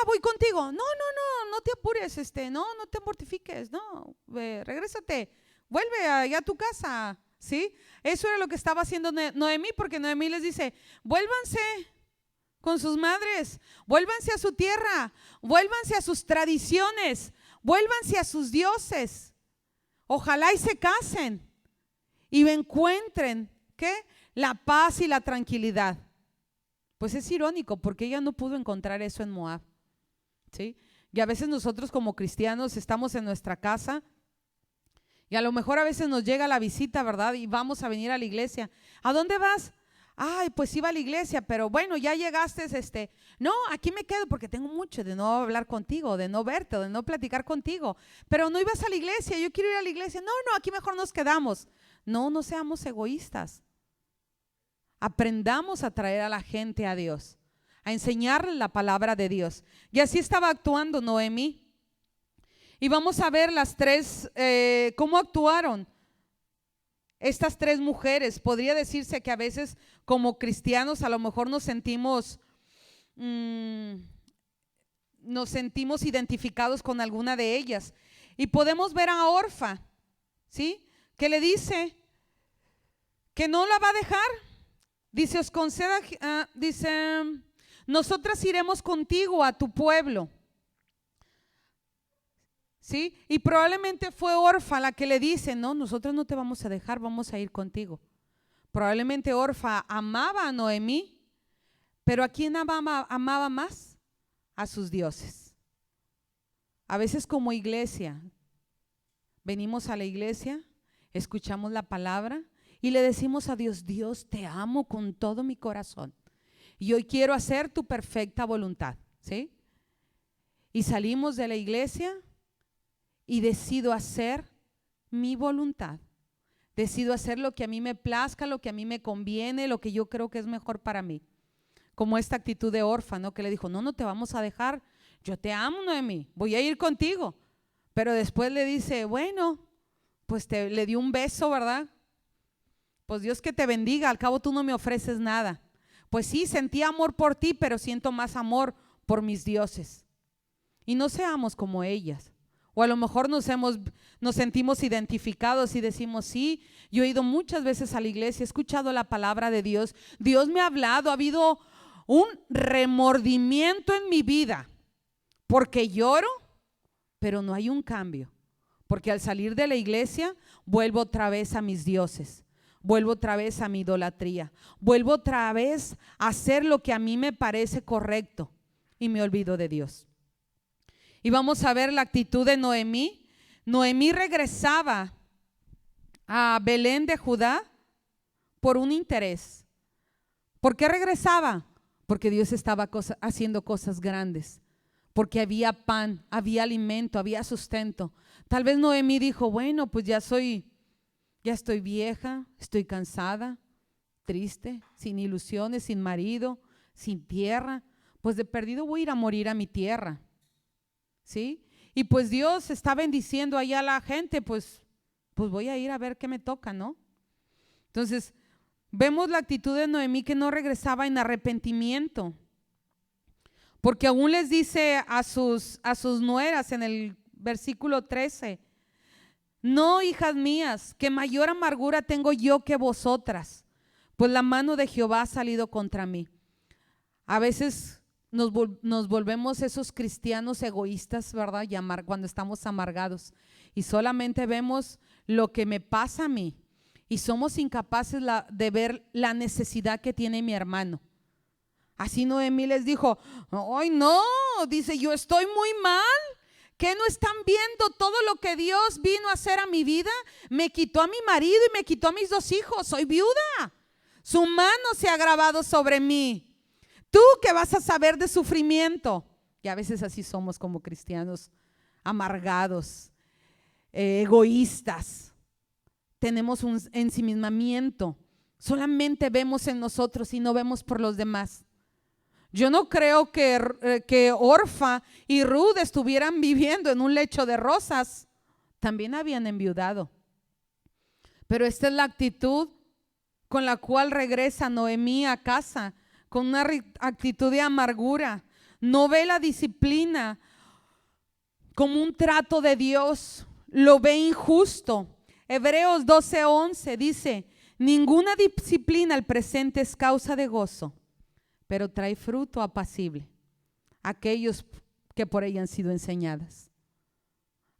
Voy contigo. No, no, no, no te apures, no te mortifiques, no, regrésate, vuelve allá a tu casa, ¿sí? Eso era lo que estaba haciendo Noemí, porque Noemí les dice, vuélvanse con sus madres, vuélvanse a su tierra, vuélvanse a sus tradiciones, vuélvanse a sus dioses. Ojalá y se casen y encuentren, ¿qué? La paz y la tranquilidad. Pues es irónico porque ella no pudo encontrar eso en Moab, ¿sí? Y a veces nosotros como cristianos estamos en nuestra casa y a lo mejor a veces nos llega la visita, ¿verdad? Y vamos a venir a la iglesia. ¿A dónde vas? Ay, pues iba a la iglesia, pero bueno, ya llegaste, no, aquí me quedo porque tengo mucho de no hablar contigo, de no verte, de no platicar contigo, pero no ibas a la iglesia, yo quiero ir a la iglesia. No, no, aquí mejor nos quedamos. No, no seamos egoístas. Aprendamos a traer a la gente a Dios, a enseñarle la palabra de Dios. Y así estaba actuando Noemí. Y vamos a ver las tres, cómo actuaron estas tres mujeres. Podría decirse que a veces como cristianos a lo mejor nos sentimos identificados con alguna de ellas. Y podemos ver a Orfa, ¿sí? Que le dice que no la va a dejar. Dice, os conceda, dice, nosotras iremos contigo a tu pueblo. ¿Sí? Y probablemente fue Orfa la que le dice, no, nosotros no te vamos a dejar, vamos a ir contigo. Probablemente Orfa amaba a Noemí, pero ¿a quién amaba más? A sus dioses. A veces como iglesia, venimos a la iglesia, escuchamos la palabra y le decimos a Dios, Dios, te amo con todo mi corazón y hoy quiero hacer tu perfecta voluntad, ¿sí? Y salimos de la iglesia y decido hacer mi voluntad. Decido hacer lo que a mí me plazca, lo que a mí me conviene, lo que yo creo que es mejor para mí. Como esta actitud de Orfa, ¿no? Que le dijo, no, no te vamos a dejar. Yo te amo, Noemí, voy a ir contigo. Pero después le dice, bueno, pues le dio un beso, ¿verdad? Pues Dios que te bendiga, al cabo tú no me ofreces nada. Pues sí, sentí amor por ti, pero siento más amor por mis dioses. Y no seamos como ellas. O a lo mejor nos sentimos identificados y decimos, sí, yo he ido muchas veces a la iglesia, he escuchado la palabra de Dios, Dios me ha hablado, ha habido un remordimiento en mi vida, porque lloro, pero no hay un cambio, porque al salir de la iglesia vuelvo otra vez a mis dioses, vuelvo otra vez a mi idolatría, vuelvo otra vez a hacer lo que a mí me parece correcto y me olvido de Dios. Y vamos a ver la actitud de Noemí. Noemí regresaba a Belén de Judá por un interés. ¿Por qué regresaba? Porque Dios estaba haciendo cosas grandes. Porque había pan, había alimento, había sustento. Tal vez Noemí dijo, bueno, pues ya estoy vieja, estoy cansada, triste, sin ilusiones, sin marido, sin tierra. Pues de perdido voy a ir a morir a mi tierra. ¿Sí? Y pues Dios está bendiciendo allá a la gente, pues voy a ir a ver qué me toca, ¿no? Entonces, vemos la actitud de Noemí que no regresaba en arrepentimiento, porque aún les dice a sus nueras en el versículo 13, no, hijas mías, que mayor amargura tengo yo que vosotras, pues la mano de Jehová ha salido contra mí. A veces nos volvemos esos cristianos egoístas, ¿verdad? Cuando estamos amargados y solamente vemos lo que me pasa a mí y somos incapaces de ver la necesidad que tiene mi hermano. Así Noemí les dijo, ay no, dice, yo estoy muy mal. ¿Qué no están viendo todo lo que Dios vino a hacer a mi vida? Me quitó a mi marido y me quitó a mis 2 hijos, soy viuda. Su mano se ha agravado sobre mí. ¿Tú qué vas a saber de sufrimiento? Y a veces así somos como cristianos, amargados, egoístas. Tenemos un ensimismamiento. Solamente vemos en nosotros y no vemos por los demás. Yo no creo que Orfa y Ruth estuvieran viviendo en un lecho de rosas. También habían enviudado. Pero esta es la actitud con la cual regresa Noemí a casa, con una actitud de amargura. no ve la disciplina como un trato de Dios, lo ve injusto. Hebreos 12:11 dice: ninguna disciplina al presente es causa de gozo, pero trae fruto apacible a aquellos que por ella han sido enseñadas.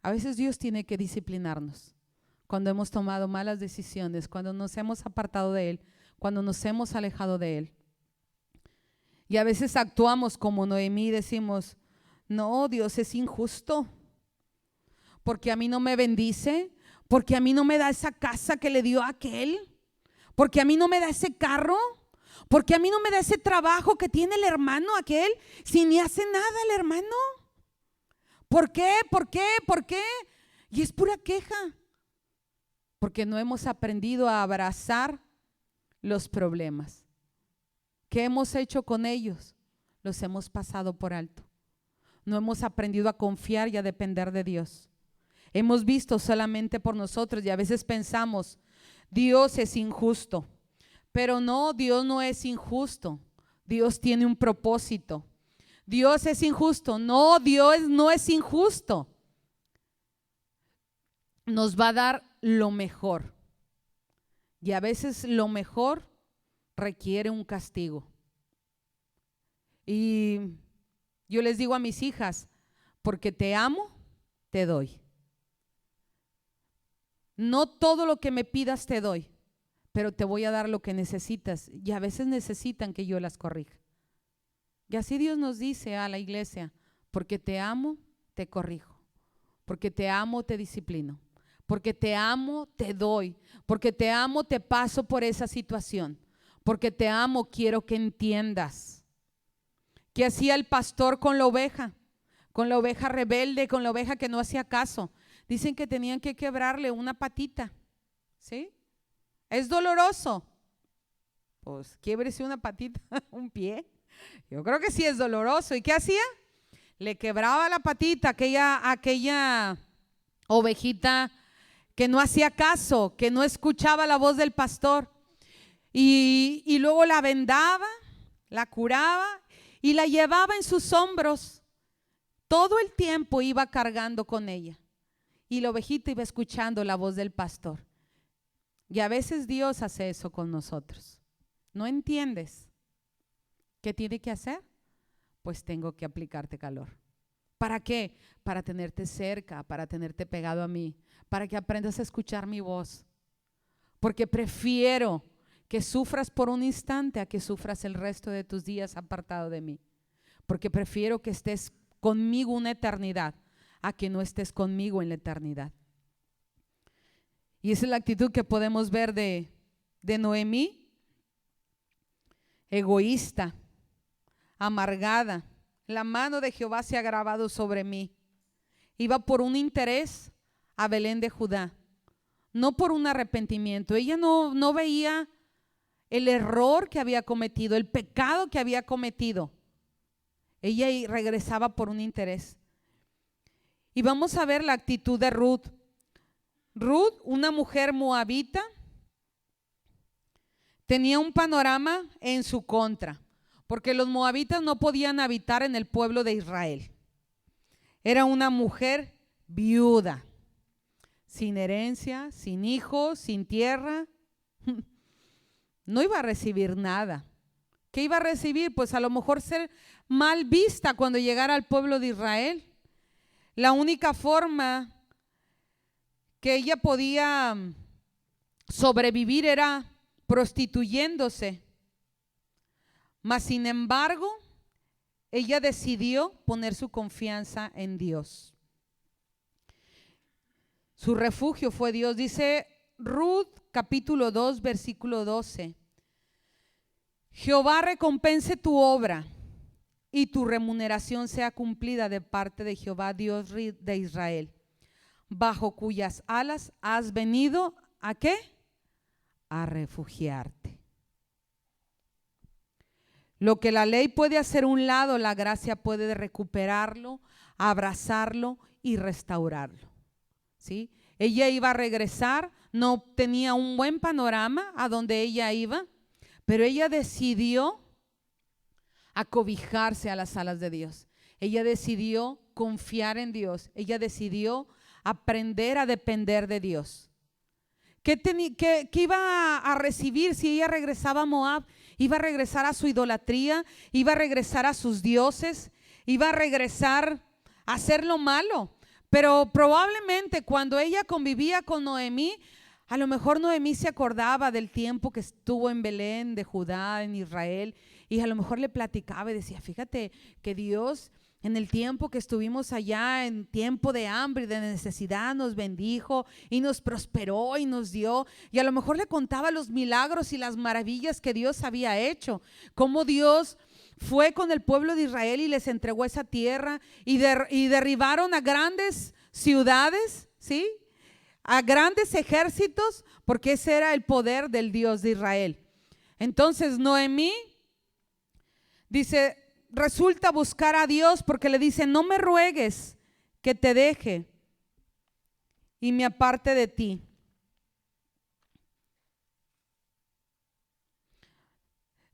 A veces Dios tiene que disciplinarnos cuando hemos tomado malas decisiones, cuando nos hemos apartado de Él, cuando nos hemos alejado de Él. Y a veces actuamos como Noemí y decimos: no, Dios es injusto, porque a mí no me bendice, porque a mí no me da esa casa que le dio a aquel, porque a mí no me da ese carro, porque a mí no me da ese trabajo que tiene el hermano aquel, si ni hace nada el hermano. ¿Por qué? ¿Por qué? ¿Por qué? Y es pura queja, porque no hemos aprendido a abrazar los problemas. ¿Qué hemos hecho con ellos? Los hemos pasado por alto. No hemos aprendido a confiar y a depender de Dios. Hemos visto solamente por nosotros y a veces pensamos: Dios es injusto. Pero no, Dios no es injusto. Dios tiene un propósito. Dios es injusto. No, Dios no es injusto. Nos va a dar lo mejor. Y a veces lo mejor requiere un castigo. Y yo les digo a mis hijas: porque te amo, te doy. No todo lo que me pidas te doy, pero te voy a dar lo que necesitas. Y a veces necesitan que yo las corrija. Y así Dios nos dice a la iglesia: porque te amo, te corrijo. Porque te amo, te disciplino. Porque te amo, te doy. Porque te amo, te paso por esa situación. Porque te amo, quiero que entiendas. ¿Qué hacía el pastor con la oveja? Con la oveja rebelde, con la oveja que no hacía caso. Dicen que tenían que quebrarle una patita, ¿sí? ¿Es doloroso? Pues quiebrese una patita, un pie. Yo creo que sí es doloroso. ¿Y qué hacía? Le quebraba la patita a aquella ovejita que no hacía caso, que no escuchaba la voz del pastor. Y luego la vendaba, la curaba y la llevaba en sus hombros. Todo el tiempo iba cargando con ella. Y la ovejita iba escuchando la voz del pastor. Y a veces Dios hace eso con nosotros. ¿No entiendes qué tiene que hacer? Pues tengo que aplicarte calor. ¿Para qué? Para tenerte cerca, para tenerte pegado a mí, para que aprendas a escuchar mi voz. Porque prefiero que sufras por un instante a que sufras el resto de tus días apartado de mí. Porque prefiero que estés conmigo una eternidad a que no estés conmigo en la eternidad. Y esa es la actitud que podemos ver de Noemí: egoísta, amargada. La mano de Jehová se ha agravado sobre mí. Iba por un interés a Belén de Judá, no por un arrepentimiento. Ella no veía el error que había cometido, el pecado que había cometido. Ella regresaba por un interés. Y vamos a ver la actitud de Ruth. Ruth, una mujer moabita, tenía un panorama en su contra, porque los moabitas no podían habitar en el pueblo de Israel. Era una mujer viuda, sin herencia, sin hijos, sin tierra. No iba a recibir nada. ¿Qué iba a recibir? Pues a lo mejor ser mal vista cuando llegara al pueblo de Israel. La única forma que ella podía sobrevivir era prostituyéndose. Mas sin embargo, ella decidió poner su confianza en Dios. Su refugio fue Dios. Dice Ruth capítulo 2 versículo 12: Jehová recompense tu obra y tu remuneración sea cumplida de parte de Jehová Dios de Israel, bajo cuyas alas has venido ¿a qué? A refugiarte. Lo que la ley puede hacer a un lado, la gracia puede recuperarlo, abrazarlo y restaurarlo. ¿Sí? Ella iba a regresar, no tenía un buen panorama a donde ella iba, pero ella decidió acobijarse a las alas de Dios. Ella decidió confiar en Dios. Ella decidió aprender a depender de Dios. ¿Qué iba a recibir si ella regresaba a Moab? Iba a regresar a su idolatría, iba a regresar a sus dioses, iba a regresar a hacer lo malo. Pero probablemente cuando ella convivía con Noemí, a lo mejor Noemí se acordaba del tiempo que estuvo en Belén, de Judá, en Israel, y a lo mejor le platicaba y decía, fíjate que Dios en el tiempo que estuvimos allá, en tiempo de hambre y de necesidad, nos bendijo y nos prosperó y nos dio. Y a lo mejor le contaba los milagros y las maravillas que Dios había hecho, cómo Dios fue con el pueblo de Israel y les entregó esa tierra y derribaron a grandes ciudades, ¿sí? A grandes ejércitos, porque ese era el poder del Dios de Israel. Entonces Noemí dice, resulta buscar a Dios porque le dice, no me ruegues que te deje y me aparte de ti.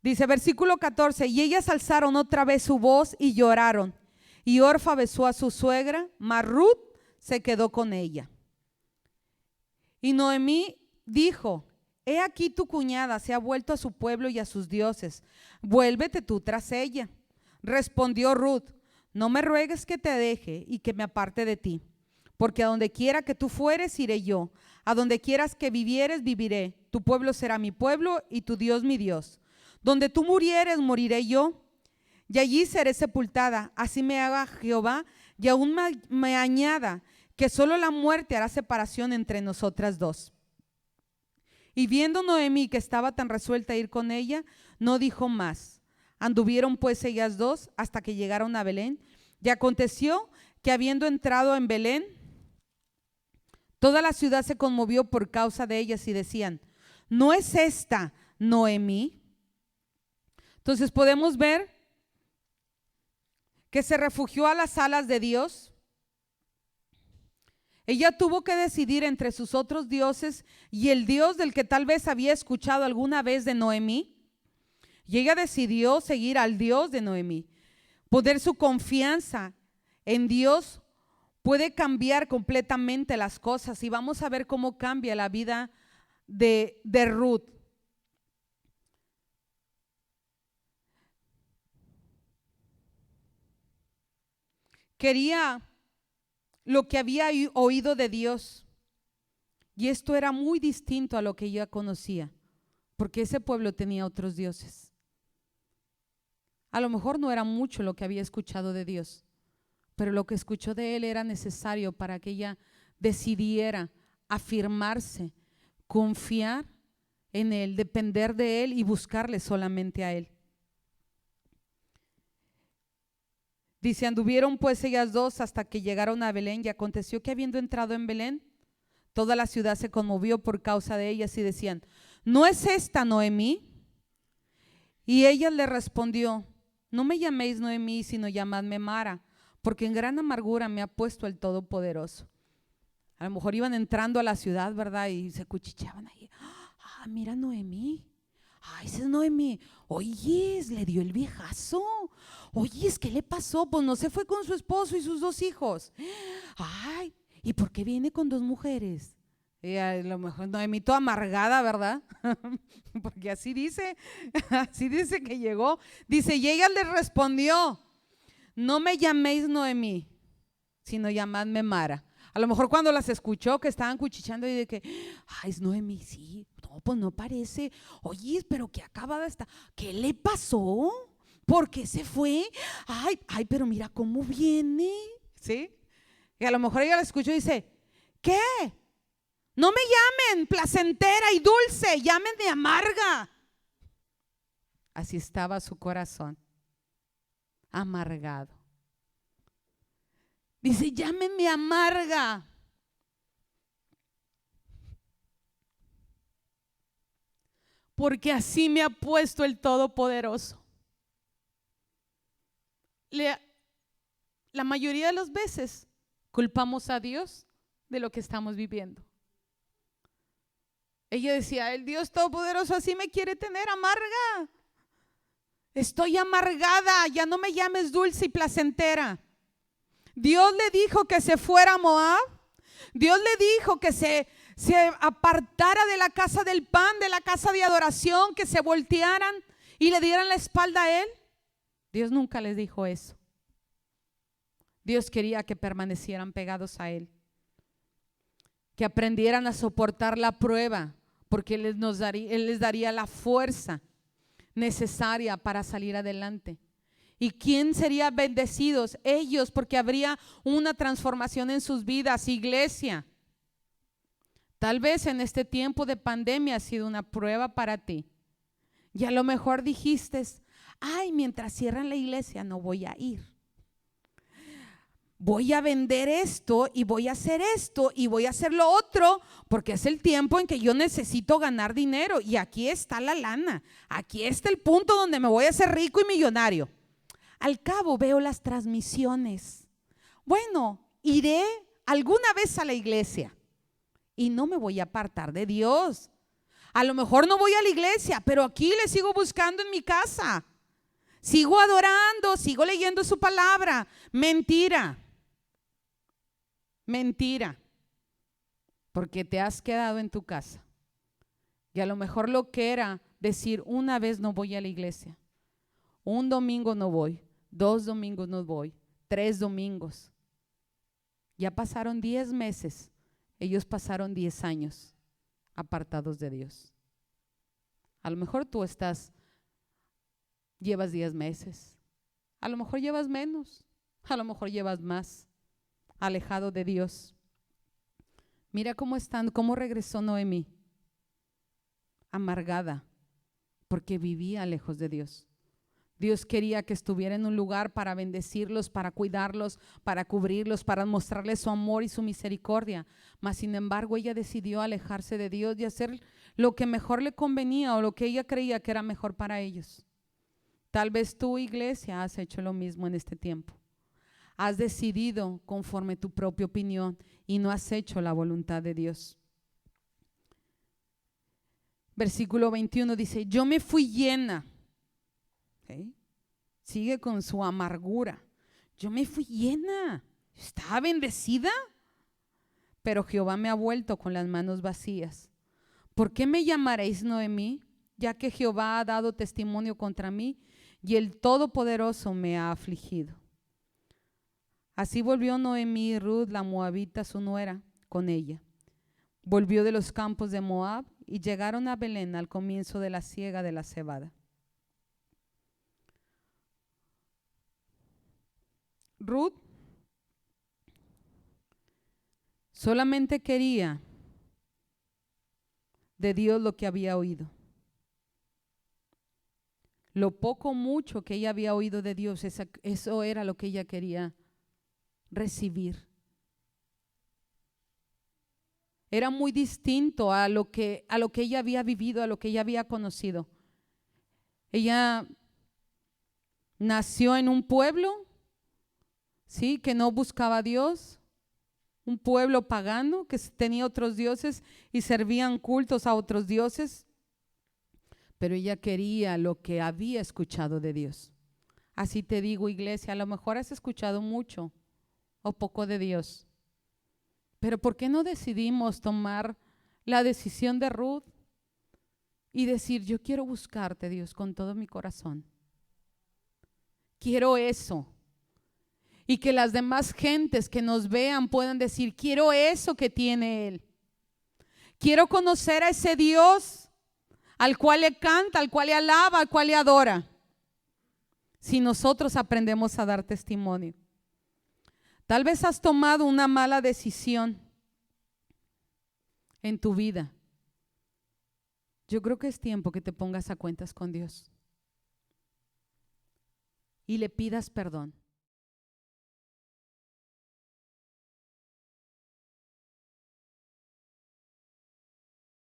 Dice versículo 14, y ellas alzaron otra vez su voz y lloraron. Y Orfa besó a su suegra, mas Ruth se quedó con ella. Y Noemí dijo, he aquí tu cuñada se ha vuelto a su pueblo y a sus dioses, vuélvete tú tras ella. Respondió Ruth, no me ruegues que te deje y que me aparte de ti, porque a donde quiera que tú fueres iré yo, a donde quieras que vivieres viviré, tu pueblo será mi pueblo y tu Dios mi Dios. Donde tú murieres moriré yo, y allí seré sepultada. Así me haga Jehová, y aún me añada, que solo la muerte hará separación entre nosotras dos. Y viendo Noemí que estaba tan resuelta a ir con ella, no dijo más. Anduvieron pues ellas dos hasta que llegaron a Belén. Y aconteció que habiendo entrado en Belén, toda la ciudad se conmovió por causa de ellas y decían, ¿no es esta Noemí? Entonces podemos ver que se refugió a las alas de Dios. Ella tuvo que decidir entre sus otros dioses y el Dios del que tal vez había escuchado alguna vez de Noemí. Y ella decidió seguir al Dios de Noemí. Poner su confianza en Dios puede cambiar completamente las cosas. Y vamos a ver cómo cambia la vida de Ruth. Quería lo que había oído de Dios, y esto era muy distinto a lo que ella conocía, porque ese pueblo tenía otros dioses. A lo mejor no era mucho lo que había escuchado de Dios, pero lo que escuchó de él era necesario para que ella decidiera afirmarse, confiar en él, depender de él y buscarle solamente a él. Dice, anduvieron pues ellas dos hasta que llegaron a Belén, y aconteció que habiendo entrado en Belén, toda la ciudad se conmovió por causa de ellas y decían, ¿no es esta Noemí? Y ella le respondió, no me llaméis Noemí, sino llamadme Mara, porque en gran amargura me ha puesto el Todopoderoso. A lo mejor iban entrando a la ciudad, ¿verdad? Y se cuchicheaban ahí. Ah, mira Noemí. Ay, esa es Noemí. Oye, le dio el viejazo. Oye, ¿qué le pasó? Pues no se fue con su esposo y sus dos hijos. Ay, ¿y por qué viene con dos mujeres? Y a lo mejor Noemí toda amargada, ¿verdad? Porque así dice que llegó. Dice, y ella le respondió, no me llaméis Noemí, sino llamadme Mara. A lo mejor cuando las escuchó que estaban cuchicheando y de que, ay, es Noemí, sí, no, pues no parece. Oye, pero que acabada está. ¿Qué le pasó? ¿Por qué se fue? Ay, pero mira cómo viene. ¿Sí? Y a lo mejor ella la escuchó y dice, ¿qué? No me llamen placentera y dulce, llámenme amarga. Así estaba su corazón, amargado. Dice, llámenme amarga. Porque así me ha puesto el Todopoderoso. La mayoría de las veces culpamos a Dios de lo que estamos viviendo. Ella decía, el Dios Todopoderoso así me quiere tener amarga. Estoy amargada, ya no me llames dulce y placentera. Dios le dijo que se fuera a Moab. Dios le dijo que se apartara de la casa del pan, de la casa de adoración, que se voltearan y le dieran la espalda a él. Dios nunca les dijo eso. Dios quería que permanecieran pegados a él, que aprendieran a soportar la prueba, porque él les daría la fuerza necesaria para salir adelante. ¿Y quién sería bendecidos? Ellos, porque habría una transformación en sus vidas. Iglesia, tal vez en este tiempo de pandemia ha sido una prueba para ti. Y a lo mejor dijiste, ay, mientras cierran la iglesia no voy a ir. Voy a vender esto y voy a hacer esto y voy a hacer lo otro, porque es el tiempo en que yo necesito ganar dinero. Y aquí está la lana. Aquí está el punto donde me voy a hacer rico y millonario. Al cabo veo las transmisiones. Bueno, iré alguna vez a la iglesia y no me voy a apartar de Dios. A lo mejor no voy a la iglesia, pero aquí le sigo buscando en mi casa. Sigo adorando, sigo leyendo su palabra. Mentira. Mentira. Porque te has quedado en tu casa. Y a lo mejor lo que era decir, una vez no voy a la iglesia, un domingo no voy, 2 domingos no voy, 3 domingos. Ya pasaron 10 meses, ellos pasaron 10 años apartados de Dios. A lo mejor tú llevas 10 meses, a lo mejor llevas menos, a lo mejor llevas más, alejado de Dios. Mira cómo regresó Noemí, amargada, porque vivía lejos de Dios. Dios quería que estuviera en un lugar para bendecirlos, para cuidarlos, para cubrirlos, para mostrarles su amor y su misericordia. Mas sin embargo ella decidió alejarse de Dios y hacer lo que mejor le convenía o lo que ella creía que era mejor para ellos. Tal vez tú, iglesia, has hecho lo mismo en este tiempo. Has decidido conforme tu propia opinión y no has hecho la voluntad de Dios. Versículo 21 dice, yo me fui llena. ¿Okay? Sigue con su amargura. Yo me fui llena, estaba bendecida, pero Jehová me ha vuelto con las manos vacías. ¿Por qué me llamaréis Noemí? Ya que Jehová ha dado testimonio contra mí y el Todopoderoso me ha afligido. Así volvió Noemí y Ruth, la moabita, su nuera, con ella. Volvió de los campos de Moab y llegaron a Belén al comienzo de la siega de la cebada. Ruth solamente quería de Dios lo que había oído. Lo poco o mucho que ella había oído de Dios, eso era lo que ella quería recibir. Era muy distinto a lo que ella había vivido, a lo que ella había conocido. Ella nació en un pueblo, sí, que no buscaba a Dios, un pueblo pagano que tenía otros dioses y servían cultos a otros dioses, pero ella quería lo que había escuchado de Dios. Así te digo, iglesia, a lo mejor has escuchado mucho o poco de Dios, pero ¿por qué no decidimos tomar la decisión de Ruth y decir, yo quiero buscarte, Dios, con todo mi corazón? Quiero eso. Y que las demás gentes que nos vean puedan decir, quiero eso que tiene Él. Quiero conocer a ese Dios al cual le canta, al cual le alaba, al cual le adora. Si nosotros aprendemos a dar testimonio. Tal vez has tomado una mala decisión en tu vida. Yo creo que es tiempo que te pongas a cuentas con Dios y le pidas perdón.